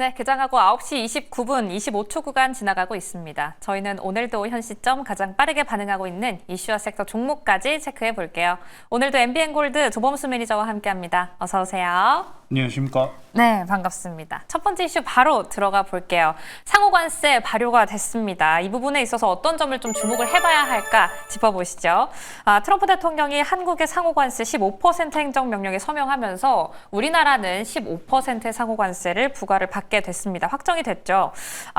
네, 개장하고 9시 29분 25초 구간 지나가고 있습니다. 저희는 오늘도 현 시점 가장 빠르게 반응하고 있는 이슈와 섹터 종목까지 체크해 볼게요. 오늘도 MBN골드 조범수 매니저와 함께합니다. 어서 오세요. 안녕하십니까? 네, 반갑습니다. 첫 번째 이슈 바로 들어가 볼게요. 상호관세 발효가 됐습니다. 이 부분에 있어서 어떤 점을 좀 주목을 해봐야 할까 짚어보시죠. 트럼프 대통령이 한국의 상호관세 15% 행정명령에 서명하면서 우리나라는 15%의 상호관세를 부과를 받게 됐습니다. 확정이 됐죠.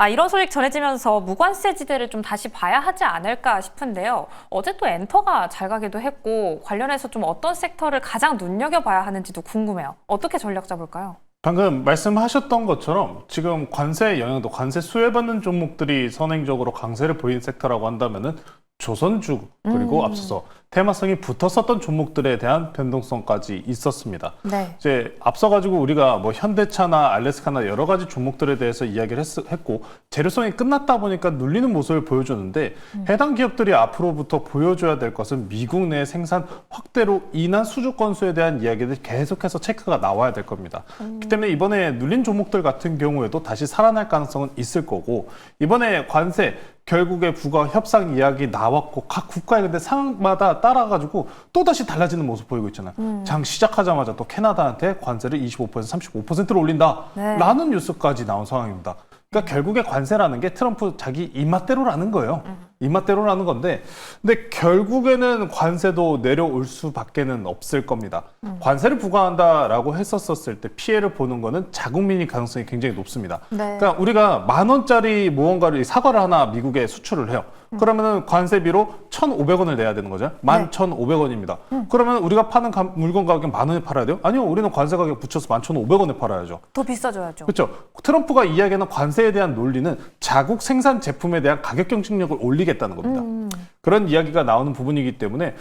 이런 소식 전해지면서 무관세지대를 좀 다시 봐야 하지 않을까 싶은데요. 어제 또 엔터가 잘 가기도 했고 관련해서 좀 어떤 섹터를 가장 눈여겨봐야 하는지도 궁금해요. 어떻게 전략 잡을까요? 방금 말씀하셨던 것처럼 지금 관세 영향도 관세 수혜받는 종목들이 선행적으로 강세를 보인 섹터라고 한다면은 조선주 그리고 앞서서 테마성이 붙었었던 종목들에 대한 변동성까지 있었습니다. 네. 이제 앞서가지고 우리가 뭐 현대차나 알래스카나 여러 가지 종목들에 대해서 이야기를 했고 재료성이 끝났다 보니까 눌리는 모습을 보여주는데 해당 기업들이 앞으로부터 보여줘야 될 것은 미국 내 생산 확대로 인한 수주 건수에 대한 이야기들이 계속해서 체크가 나와야 될 겁니다. 그렇기 때문에 이번에 눌린 종목들 같은 경우에도 다시 살아날 가능성은 있을 거고 이번에 관세 결국에 부가 협상 이야기 나왔고 각 국가의 근데 상황마다 따라가지고 또 다시 달라지는 모습 보이고 있잖아요. 장 시작하자마자 또 캐나다한테 관세를 25%, 35%를 올린다라는 뉴스까지 나온 상황입니다. 그러니까 결국에 관세라는 게 트럼프 자기 입맛대로라는 거예요. 입맛대로라는 건데 근데 결국에는 관세도 내려올 수밖에는 없을 겁니다. 관세를 부과한다라고 했었을 때 피해를 보는 거는 자국민이 가능성이 굉장히 높습니다. 네. 그러니까 우리가 10,000원짜리 무언가를 사과를 하나 미국에 수출을 해요. 그러면은 관세비로 1,500원을 내야 되는 거죠. 11,500원입니다. 그러면 우리가 파는 물건 가격 10,000원에 팔아야 돼요? 아니요. 우리는 관세 가격 붙여서 11,500원에 팔아야죠. 더 비싸져야죠. 그렇죠. 트럼프가 이야기하는 관세에 대한 논리는 자국 생산 제품에 대한 가격 경쟁력을 올리겠다는 겁니다. 그런 이야기가 나오는 부분이기 때문에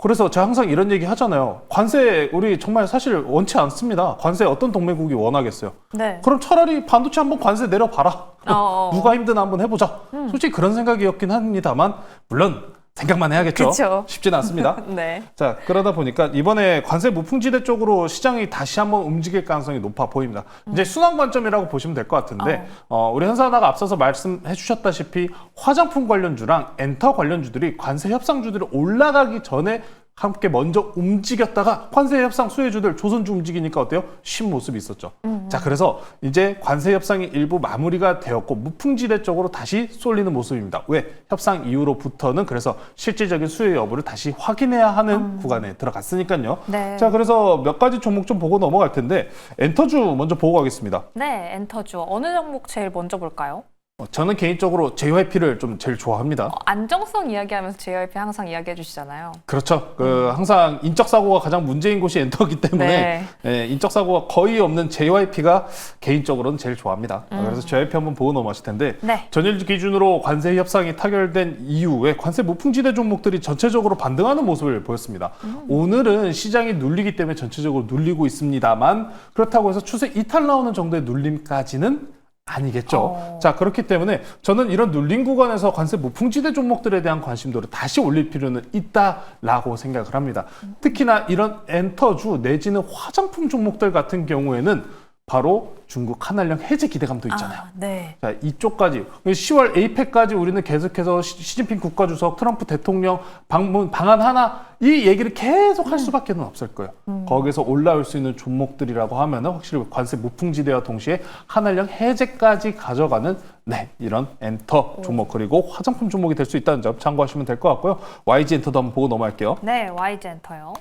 그래서 제가 항상 이런 얘기 하잖아요. 관세 우리 정말 사실 원치 않습니다. 관세 어떤 동맹국이 원하겠어요. 네. 그럼 차라리 반도체 한번 관세 내려봐라. 누가 힘드나 한번 해보자. 솔직히 그런 생각이었긴 합니다만 물론 생각만 해야겠죠. 그쵸. 쉽지는 않습니다. 네. 자, 그러다 보니까 이번에 관세 무풍지대 쪽으로 시장이 다시 한번 움직일 가능성이 높아 보입니다. 이제 순환 관점이라고 보시면 될 것 같은데 우리 현사나가 앞서서 말씀해 주셨다시피 화장품 관련주랑 엔터 관련주들이 관세 협상주들이 올라가기 전에 함께 먼저 움직였다가 관세 협상 수혜주들 조선주 움직이니까 어때요? 쉰 모습이 있었죠. 자, 그래서 이제 관세 협상이 일부 마무리가 되었고 무풍지대 쪽으로 다시 쏠리는 모습입니다. 왜? 협상 이후로부터는 그래서 실질적인 수혜 여부를 다시 확인해야 하는 구간에 들어갔으니까요. 네. 자, 그래서 몇 가지 종목 좀 보고 넘어갈 텐데 엔터주 먼저 보고 가겠습니다. 네, 엔터주. 어느 종목 제일 먼저 볼까요? 저는 개인적으로 JYP를 좀 제일 좋아합니다. 안정성 이야기하면서 JYP 항상 이야기해 주시잖아요. 그렇죠. 항상 인적 사고가 가장 문제인 곳이 엔터기 때문에 인적 사고가 거의 없는 JYP가 개인적으로는 제일 좋아합니다. 그래서 JYP 한번 보고 넘어가실 텐데 전일 기준으로 관세 협상이 타결된 이후에 관세 무풍지대 종목들이 전체적으로 반등하는 모습을 보였습니다. 오늘은 시장이 눌리기 때문에 전체적으로 눌리고 있습니다만 그렇다고 해서 추세 이탈 나오는 정도의 눌림까지는 아니겠죠. 자, 그렇기 때문에 저는 이런 눌린 구간에서 관세 무풍지대 종목들에 대한 관심도를 다시 올릴 필요는 있다라고 생각을 합니다. 특히나 이런 엔터주 내지는 화장품 종목들 같은 경우에는 바로 중국 한한령 해제 기대감도 있잖아요. 네. 자, 이쪽까지 10월 에이펙까지 우리는 계속해서 시진핑 국가주석, 트럼프 대통령 방문 방한 하나 이 얘기를 계속 할 수밖에 없을 거예요. 거기서 올라올 수 있는 종목들이라고 하면은 확실히 관세 무풍지대와 동시에 한한령 해제까지 가져가는 이런 엔터 종목 그리고 화장품 종목이 될 수 있다는 점 참고하시면 될 것 같고요. YG 엔터도 한번 보고 넘어갈게요. 네, YG 엔터요.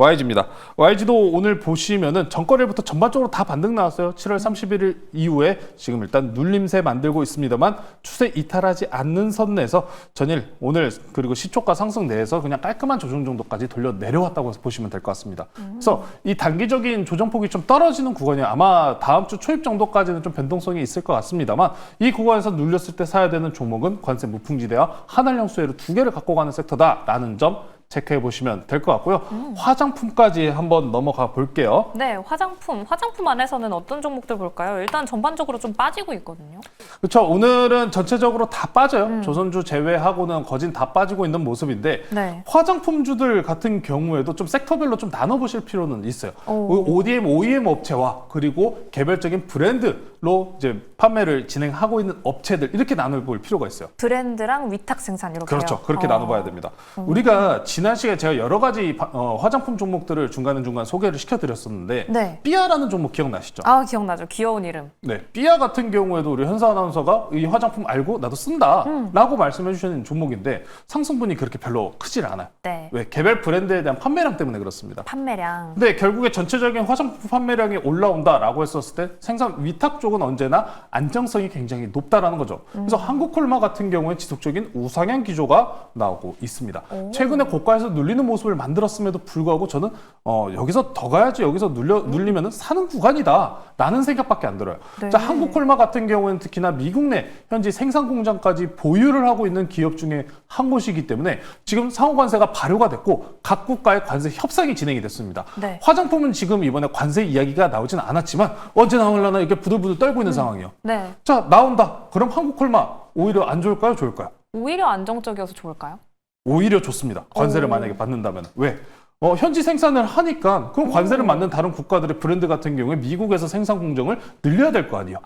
YG입니다. YG도 오늘 보시면은 전거래일부터 전반적으로 다 반등 나왔어요. 7월 31일 이후에 지금 일단 눌림세 만들고 있습니다만 추세 이탈하지 않는 선 내에서 전일 오늘 그리고 시초가 상승 내에서 그냥 깔끔한 조정 정도까지 돌려 내려왔다고 보시면 될 것 같습니다. 그래서 이 단기적인 조정폭이 좀 떨어지는 구간이 아마 다음 주 초입 정도까지는 좀 변동성이 있을 것 같습니다만 이 구간에서 눌렸을 때 사야 되는 종목은 관세 무풍지대와 한한령 수혜로 두 개를 갖고 가는 섹터다라는 점 체크해 보시면 될 것 같고요. 화장품까지 한번 넘어가 볼게요. 네, 화장품 안에서는 어떤 종목들 볼까요? 일단 전반적으로 좀 빠지고 있거든요. 그렇죠. 오늘은 전체적으로 다 빠져요. 조선주 제외하고는 거진 다 빠지고 있는 모습인데 화장품주들 같은 경우에도 좀 섹터별로 좀 나눠보실 필요는 있어요. ODM, OEM 업체와 그리고 개별적인 브랜드 브랜드로 이제 판매를 진행하고 있는 업체들 이렇게 나눠볼 필요가 있어요. 브랜드랑 위탁 생산 이렇게요. 그렇죠. 그렇게 나눠봐야 됩니다. 우리가 지난 시간에 제가 여러 가지 화장품 종목들을 중간중간 소개를 시켜드렸었는데 네. 삐아라는 종목 기억나시죠? 아, 기억나죠. 귀여운 이름. 네, 삐아 같은 경우에도 우리 현사 아나운서가 이 화장품 알고 나도 쓴다라고 말씀해 주시는 종목인데 상승분이 그렇게 별로 크질 않아요. 네. 왜? 개별 브랜드에 대한 판매량 때문에 그렇습니다. 판매량. 근데 결국에 전체적인 화장품 판매량이 올라온다라고 했었을 때 생산 위탁 쪽은 언제나 안정성이 굉장히 높다라는 거죠. 그래서 한국콜마 같은 경우에 지속적인 우상향 기조가 나오고 있습니다. 최근에 고가에서 눌리는 모습을 만들었음에도 불구하고 저는 여기서 더 가야지 여기서 눌리면은 사는 구간이다라는 생각밖에 안 들어요. 네. 자, 한국콜마 같은 경우에는 특히나 미국 내 현지 생산 공장까지 보유를 하고 있는 기업 중에 한 곳이기 때문에 지금 상호관세가 발효가 됐고 각 국가의 관세 협상이 진행이 됐습니다. 네. 화장품은 지금 이번에 관세 이야기가 나오진 않았지만 언제 나오려나 이렇게 부들부들 떨고 있는 상황이에요. 네. 자, 나온다. 그럼 한국콜마 오히려 안 좋을까요? 좋을까요? 오히려 안정적이어서 좋을까요? 오히려 좋습니다. 관세를 만약에 받는다면. 왜? 현지 생산을 하니까 그럼 관세를 받는 다른 국가들의 브랜드 같은 경우에 미국에서 생산 공정을 늘려야 될 거 아니에요.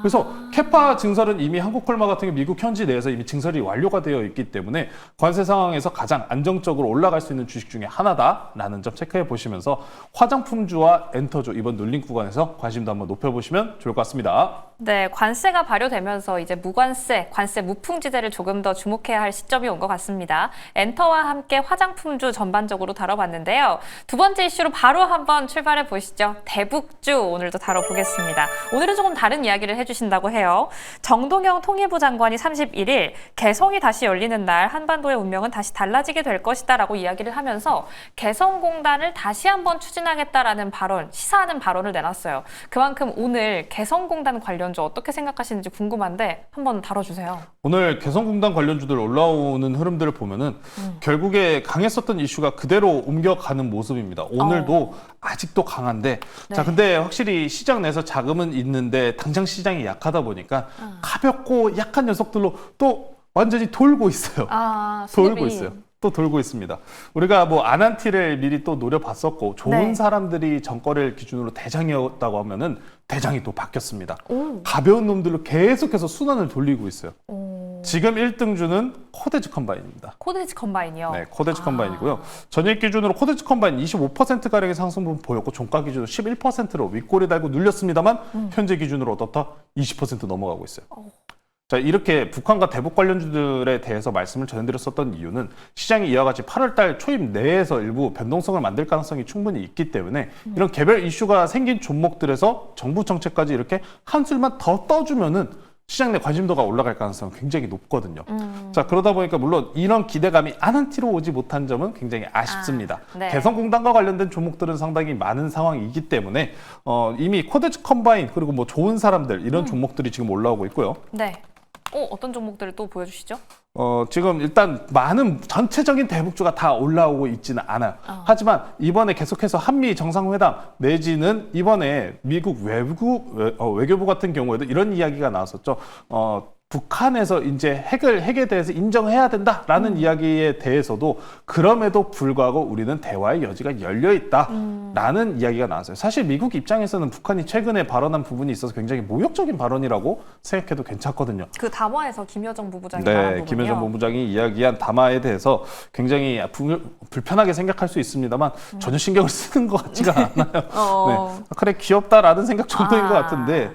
그래서 캐파 증설은 이미 한국콜마 같은 경우 미국 현지 내에서 이미 증설이 완료가 되어 있기 때문에 관세 상황에서 가장 안정적으로 올라갈 수 있는 주식 중에 하나다라는 점 체크해 보시면서 화장품주와 엔터주 이번 눌림 구간에서 관심도 한번 높여보시면 좋을 것 같습니다. 네, 관세가 발효되면서 이제 무관세, 관세 무풍지대를 조금 더 주목해야 할 시점이 온 것 같습니다. 엔터와 함께 화장품주 전반적으로 다뤄봤는데요. 두 번째 이슈로 바로 한번 출발해 보시죠. 대북주 오늘도 다뤄보겠습니다. 오늘은 조금 다른 이야기를 해주신다고 해요. 정동영 통일부 장관이 31일 개성이 다시 열리는 날 한반도의 운명은 다시 달라지게 될 것이다라고 이야기를 하면서 개성공단을 다시 한번 추진하겠다라는 발언, 시사하는 발언을 내놨어요. 그만큼 오늘 개성공단 관련주 어떻게 생각하시는지 궁금한데 한번 다뤄주세요. 오늘 개성공단 관련주들 올라오는 흐름들을 보면은 결국에 강했었던 이슈가 그대로 옮겨가는 모습입니다. 오늘도 아직도 강한데 네. 자, 근데 확실히 시장 내에서 자금은 있는데 당장 시장이 약하다 보니까 가볍고 약한 녀석들로 또 완전히 돌고 있어요. 돌고 있어요. 또 돌고 있습니다. 우리가 뭐 아난티를 미리 또 노려봤었고 좋은 네. 사람들이 정거래를 기준으로 대장이었다고 하면은 대장이 또 바뀌었습니다. 가벼운 놈들로 계속해서 순환을 돌리고 있어요. 지금 1등주는 코데즈 컴바인입니다. 코데즈 컴바인이요? 네, 코데즈 컴바인이고요. 전일 기준으로 코데즈 컴바인 25%가량의 상승분 보였고 종가 기준으로 11%로 윗꼬리 달고 눌렸습니다만 현재 기준으로 어떻다? 20% 넘어가고 있어요. 자, 이렇게 북한과 대북 관련주들에 대해서 말씀을 전해드렸었던 이유는 시장이 이와 같이 8월달 초입 내에서 일부 변동성을 만들 가능성이 충분히 있기 때문에 이런 개별 이슈가 생긴 종목들에서 정부 정책까지 이렇게 한술만 더 떠주면은 시장 내 관심도가 올라갈 가능성은 굉장히 높거든요. 자, 그러다 보니까 물론 이런 기대감이 아난티로 오지 못한 점은 굉장히 아쉽습니다. 네. 개성공단과 관련된 종목들은 상당히 많은 상황이기 때문에 이미 코데즈 컴바인 그리고 뭐 좋은 사람들 이런 종목들이 지금 올라오고 있고요. 네. 어떤 종목들을 또 보여주시죠? 지금 일단 많은 전체적인 대북주가 다 올라오고 있지는 않아요. 하지만 이번에 계속해서 한미 정상회담 내지는 이번에 미국 외교부 같은 경우에도 이런 이야기가 나왔었죠. 북한에서 이제 핵에 대해서 인정해야 된다라는 이야기에 대해서도 그럼에도 불구하고 우리는 대화의 여지가 열려 있다라는 이야기가 나왔어요. 사실 미국 입장에서는 북한이 최근에 발언한 부분이 있어서 굉장히 모욕적인 발언이라고 생각해도 괜찮거든요. 그 담화에서 김여정 부부장이 말한 부분이요? 김여정 본부장이 이야기한 담화에 대해서 굉장히 불편하게 생각할 수 있습니다만 전혀 신경을 쓰는 것 같지가 않아요. 네. 그래 귀엽다라는 생각 정도인 것 같은데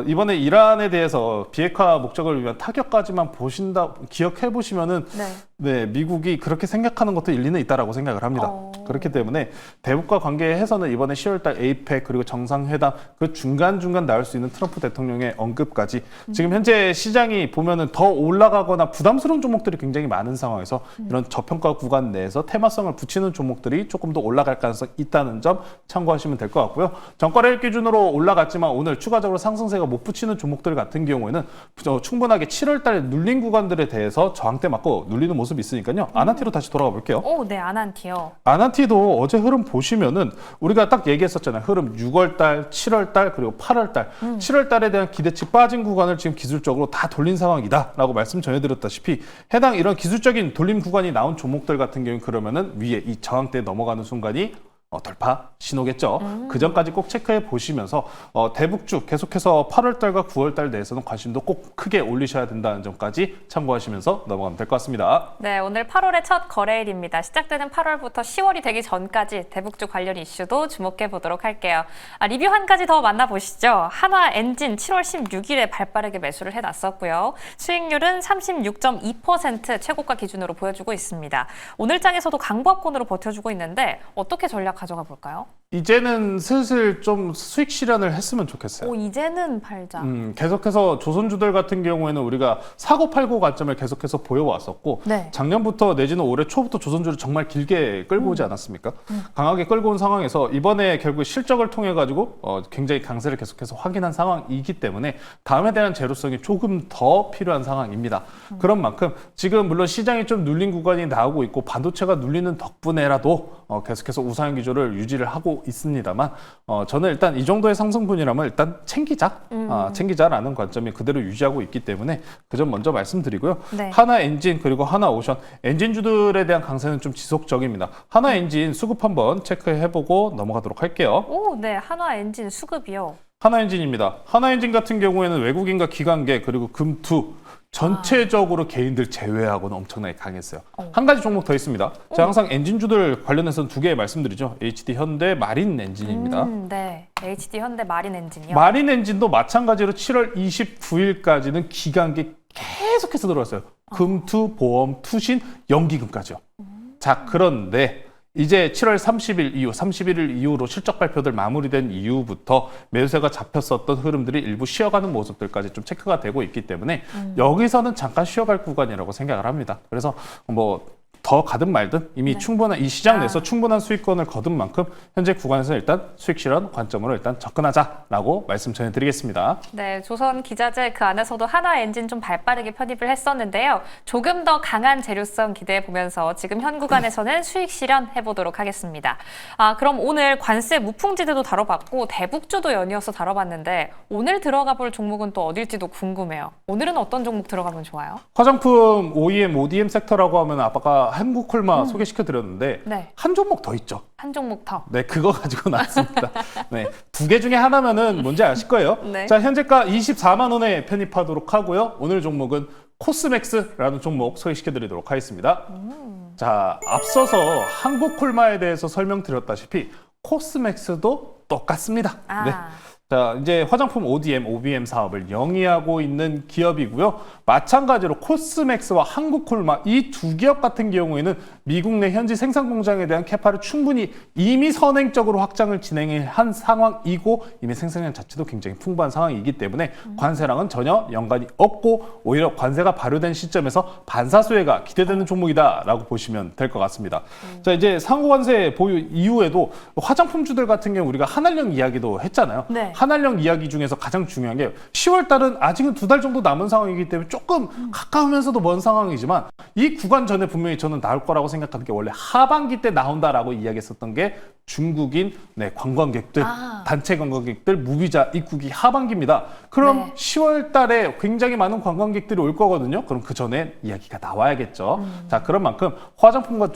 이번에 이란에 대해서 비핵화 목적을 위한 타격까지만 기억해 보시면은 네, 미국이 그렇게 생각하는 것도 일리는 있다라고 생각을 합니다. 그렇기 때문에 대북과 관계해서는 이번에 10월달 에이펙 그리고 정상회담 그 중간중간 나올 수 있는 트럼프 대통령의 언급까지 지금 현재 시장이 보면은 더 올라가거나 부담스러운 종목들이 굉장히 많은 상황에서 이런 저평가 구간 내에서 테마성을 붙이는 종목들이 조금 더 올라갈 가능성이 있다는 점 참고하시면 될 것 같고요. 전거래일 기준으로 올라갔지만 오늘 추가적으로 상승세가 못 붙이는 종목들 같은 경우에는 충분하게 7월달 눌린 구간들에 대해서 저항대 맞고 눌리는 모습이 있으니까요. 아난티로 다시 돌아가 볼게요. 네, 아난티요. 아난티도 어제 흐름 보시면은 우리가 딱 얘기했었잖아요. 흐름 6월달, 7월달 그리고 8월달. 7월달에 대한 기대치 빠진 구간을 지금 기술적으로 다 돌린 상황이다라고 말씀 전해드렸다시피 해당 이런 기술적인 돌림 구간이 나온 종목들 같은 경우는 그러면은 위에 이 저항대 넘어가는 순간이 돌파 신호겠죠. 그 전까지 꼭 체크해 보시면서 대북주 계속해서 8월 달과 9월 달 내에서는 관심도 꼭 크게 올리셔야 된다는 점까지 참고하시면서 넘어가면 될 것 같습니다. 네, 오늘 8월의 첫 거래일입니다. 시작되는 8월부터 10월이 되기 전까지 대북주 관련 이슈도 주목해 보도록 할게요. 리뷰 한 가지 더 만나보시죠. 한화 엔진 7월 16일에 발빠르게 매수를 해놨었고요. 수익률은 36.2% 최고가 기준으로 보여주고 있습니다. 오늘 장에서도 강보합권으로 버텨주고 있는데 어떻게 전략 가져가 볼까요? 이제는 슬슬 좀 수익 실현을 했으면 좋겠어요. 이제는 팔자. 계속해서 조선주들 같은 경우에는 우리가 사고 팔고 관점을 계속해서 보여왔었고 네. 작년부터 내지는 올해 초부터 조선주를 정말 길게 끌고 오지 않았습니까? 강하게 끌고 온 상황에서 이번에 결국 실적을 통해 가지고 굉장히 강세를 계속해서 확인한 상황이기 때문에 다음에 대한 제로성이 조금 더 필요한 상황입니다. 그런 만큼 지금 물론 시장이 좀 눌린 구간이 나오고 있고 반도체가 눌리는 덕분에라도 계속해서 우상향 기조를 유지를 하고 있습니다만 저는 일단 이 정도의 상승분이라면 일단 챙기자라는 관점이 그대로 유지하고 있기 때문에 그 점 먼저 말씀드리고요. 네. 하나 엔진 그리고 하나 오션 엔진주들에 대한 강세는 좀 지속적입니다. 하나 엔진 수급 한번 체크해보고 넘어가도록 할게요. 네, 한화 엔진 수급이요. 하나 엔진입니다. 하나 엔진 같은 경우에는 외국인과 기관계 그리고 금투 전체적으로 개인들 제외하고는 엄청나게 강했어요. 한 가지 종목 더 있습니다. 제가 항상 엔진주들 관련해서는 두 개 말씀드리죠. HD 현대 마린 엔진입니다. 네, HD 현대 마린 엔진이요. 마린 엔진도 마찬가지로 7월 29일까지는 기관계 계속해서 들어왔어요. 금투, 보험, 투신, 연기금까지요. 자, 그런데 이제 7월 30일 이후, 31일 이후로 실적 발표들 마무리된 이후부터 매수세가 잡혔었던 흐름들이 일부 쉬어가는 모습들까지 좀 체크가 되고 있기 때문에 여기서는 잠깐 쉬어갈 구간이라고 생각을 합니다. 그래서 더 가든 말든 이미 충분한 이 시장 내에서 충분한 수익권을 거둔 만큼 현재 구간에서 일단 수익 실현 관점으로 일단 접근하자라고 말씀 전해드리겠습니다. 네, 조선 기자재 그 안에서도 하나 엔진 좀 발빠르게 편입을 했었는데요. 조금 더 강한 재료성 기대해 보면서 지금 현 구간에서는 수익 실현해 보도록 하겠습니다. 그럼 오늘 관세 무풍지대도 다뤄봤고 대북주도 연이어서 다뤄봤는데 오늘 들어가 볼 종목은 또 어딜지도 궁금해요. 오늘은 어떤 종목 들어가면 좋아요? 화장품 OEM, ODM 섹터라고 하면 아까 한국콜마 소개시켜드렸는데 네. 한 종목 더 있죠. 한 종목 더. 네, 그거 가지고 나왔습니다. 네, 두 개 중에 하나면은 뭔지 아실 거예요. 네. 자, 현재가 24만 원에 편입하도록 하고요. 오늘 종목은 코스맥스라는 종목 소개시켜드리도록 하겠습니다. 자, 앞서서 한국콜마에 대해서 설명드렸다시피 코스맥스도 똑같습니다. 네. 자, 이제 화장품 ODM, OBM 사업을 영위하고 있는 기업이고요. 마찬가지로 코스맥스와 한국콜마 이 두 기업 같은 경우에는 미국 내 현지 생산 공장에 대한 캐파를 충분히 이미 선행적으로 확장을 진행한 상황이고 이미 생산량 자체도 굉장히 풍부한 상황이기 때문에 관세랑은 전혀 연관이 없고 오히려 관세가 발효된 시점에서 반사수혜가 기대되는 종목이다라고 보시면 될 것 같습니다. 자, 이제 상호관세 보유 이후에도 화장품주들 같은 경우 우리가 한알령 이야기도 했잖아요. 네. 한알령 이야기 중에서 가장 중요한 게 10월 달은 아직은 2달 정도 남은 상황이기 때문에 조금 가까우면서도 먼 상황이지만 이 구간 전에 분명히 저는 나올 거라고 생각하는 게 원래 하반기 때 나온다라고 이야기했었던 게 중국인 관광객들, 단체 관광객들 무비자 입국이 하반기입니다. 그럼 네. 10월 달에 굉장히 많은 관광객들이 올 거거든요. 그럼 그 전에 이야기가 나와야겠죠. 자, 그런 만큼 화장품과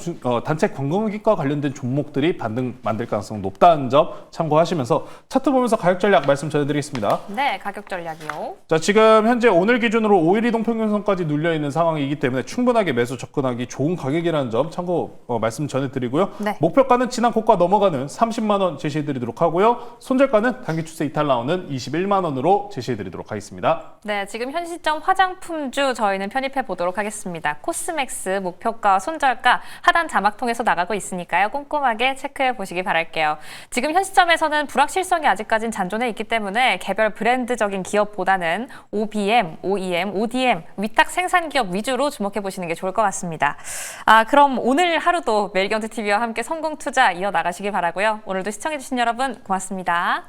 단체 관광객과 관련된 종목들이 반등 만들 가능성이 높다는 점 참고하시면서 차트 보면서 가격 전략 말씀 전해드리겠습니다. 네, 가격 전략이요. 자, 지금 현재 오늘 기준으로 5일 이동 평균선까지 눌려 있는 상황이기 때문에 충분하게 매수 접근하기 좋은 가격이라는 점 참고 말씀 전해드리고요. 네. 목표가는 지난 고가 넘어가는 30만 원 제시해드리도록 하고요. 손절가는 단기 추세 이탈 나오는 21만 원으로 제시해드리도록 하겠습니다. 네, 지금 현 시점 화장품주 저희는 편입해 보도록 하겠습니다. 코스맥스 목표가, 손절가, 하단 자막 통해서 나가고 있으니까요. 꼼꼼하게 체크해 보시기 바랄게요. 지금 현 시점에서는 불확실성이 아직까진 잔존해 있기 때문에 개별 브랜드적인 기업보다는 OBM, OEM, ODM, 위탁 생산 기업 위주로 주목해 보시는 게 좋을 것 같습니다. 그럼 오늘 하루도 매일경제TV와 함께 성공 투자 이어나가시기 바라고요. 오늘도 시청해 주신 여러분 고맙습니다.